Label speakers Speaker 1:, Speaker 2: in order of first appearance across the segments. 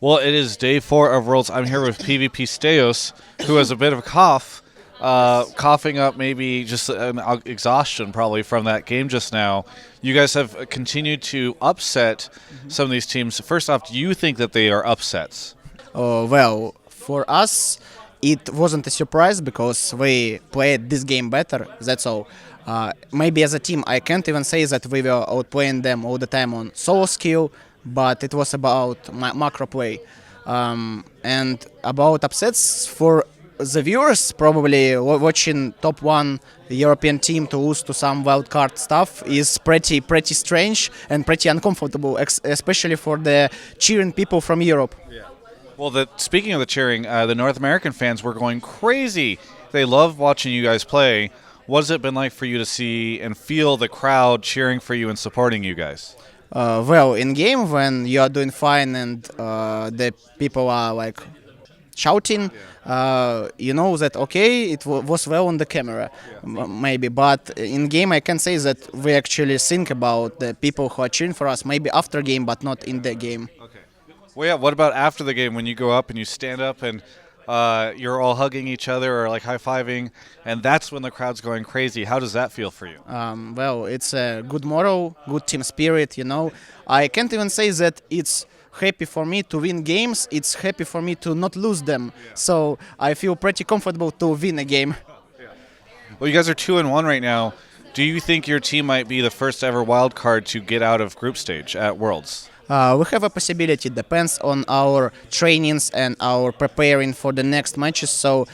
Speaker 1: Well, it is day 4 of Worlds. I'm here with PVPStejos, who has a bit of a cough, coughing up maybe just an exhaustion probably from that game just now. You guys have continued to upset some of these teams. First off, do you think that they are upsets?
Speaker 2: Well, for us, it wasn't a surprise because we played this game better. That's all. Maybe as a team, I can't even say that we were outplaying them all the time on solo skill, but it was about macro play. And about upsets for the viewers, probably watching top one European team to lose to some wildcard stuff is pretty strange and pretty uncomfortable, especially for the cheering people from Europe.
Speaker 1: Well, speaking of the cheering, the North American fans were going crazy. They love watching you guys play. What has it been like for you to see and feel the crowd cheering for you and supporting you guys?
Speaker 2: Well, in game when you are doing fine and the people are like shouting, you know that okay, it was well on the camera, maybe. But in game, I can say that we actually think about the people who are cheering for us, maybe after game, but not in the game.
Speaker 1: Okay. Well, yeah. What about after the game when you go up and you stand up and you're all hugging each other or like high fiving, and that's when the crowd's going crazy? How does that feel for you?
Speaker 2: Well, it's a good moral, good team spirit. I can't even say that it's happy for me to win games. It's happy for me to not lose them. So I feel pretty comfortable to win a game.
Speaker 1: Well, you guys are 2-1 right now. Do you think your team might be the first ever wild card to get out of group stage at Worlds?
Speaker 2: We have a possibility. Depends on our trainings and our preparing for the next matches. So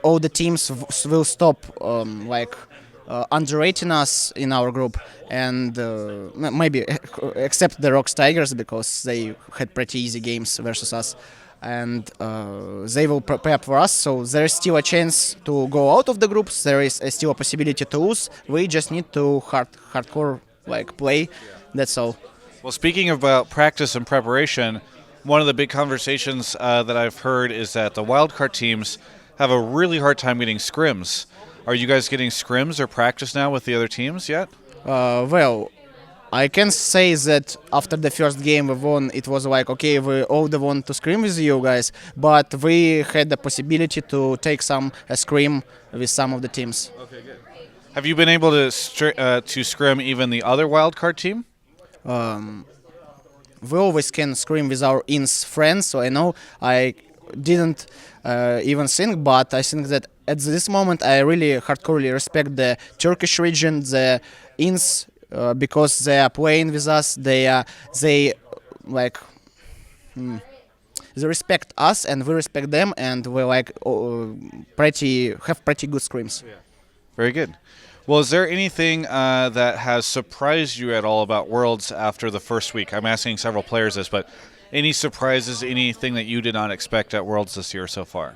Speaker 2: all the teams will stop underrating us in our group, and maybe except the Rocks Tigers because they had pretty easy games versus us, and they will prepare for us. So there is still a chance to go out of the groups. There is still a possibility to lose. We just need to hardcore play. That's all.
Speaker 1: Well, speaking about practice and preparation, one of the big conversations that I've heard is that the wildcard teams have a really hard time getting scrims. Are you guys getting scrims or practice now with the other teams yet?
Speaker 2: Well, I can say that after the first game we won, it was like, okay, we all want to scrim with you guys, but we had the possibility to take a scrim with some of the teams.
Speaker 1: Okay, good. Have you been able to scrim even the other wildcard team?
Speaker 2: We always can scrim with our ins friends, so I know I didn't even think, but I think that at this moment I really hardcorely respect the Turkish region, the ins, because they are playing with us. They like they respect us and we respect them, and we have pretty good scrims.
Speaker 1: Yeah. Very good. Well, is there anything that has surprised you at all about Worlds after the first week? I'm asking several players this, but any surprises, anything that you did not expect at Worlds this year so far?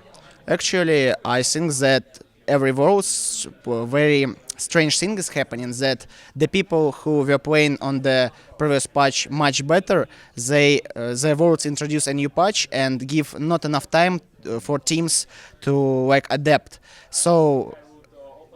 Speaker 2: Actually, I think that every Worlds very strange thing is happening, that the people who were playing on the previous patch much better, the Worlds introduce a new patch and give not enough time for teams to adapt. So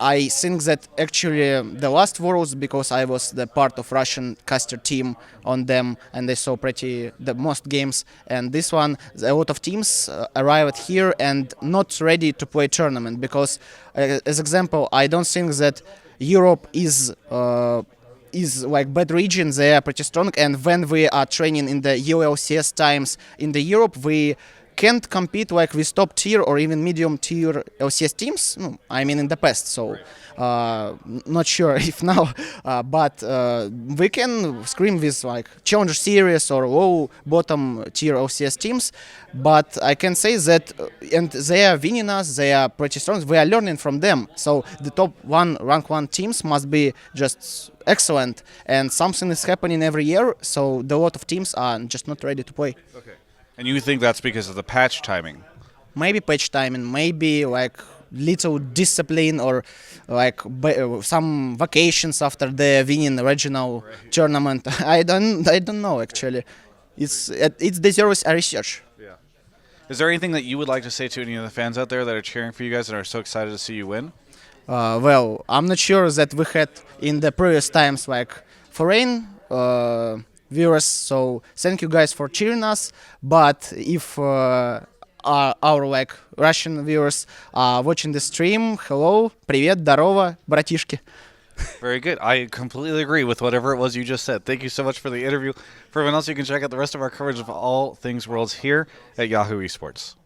Speaker 2: I think that actually the last Worlds, because I was the part of Russian caster team on them and they saw the most games, and this one a lot of teams arrived here and not ready to play tournament because as example, I don't think that Europe is bad region. They are pretty strong, and when we are training in the ULCS times in the Europe, we can't compete with top tier or even medium tier LCS teams. No, I mean in the past, so not sure if now, but we can scrim with Challenger Series or low bottom tier LCS teams. But I can say that, and they are winning us. They are pretty strong. We are learning from them. So the top rank one teams must be just excellent, and something is happening every year. So the lot of teams are just not ready to play.
Speaker 1: Okay. And you think that's because of the patch timing?
Speaker 2: Maybe patch timing, maybe little discipline or some vacations after the winning regional tournament. I don't know actually. It deserves a research.
Speaker 1: Yeah. Is there anything that you would like to say to any of the fans out there that are cheering for you guys and are so excited to see you win?
Speaker 2: Well, I'm not sure that we had in the previous times foreign viewers. So thank you guys for cheering us. But if our like Russian viewers are watching the stream, hello, привет, здорово, братишки.
Speaker 1: Very good. I completely agree with whatever it was you just said. Thank you so much for the interview. For everyone else, you can check out the rest of our coverage of all things Worlds here at Yahoo Esports.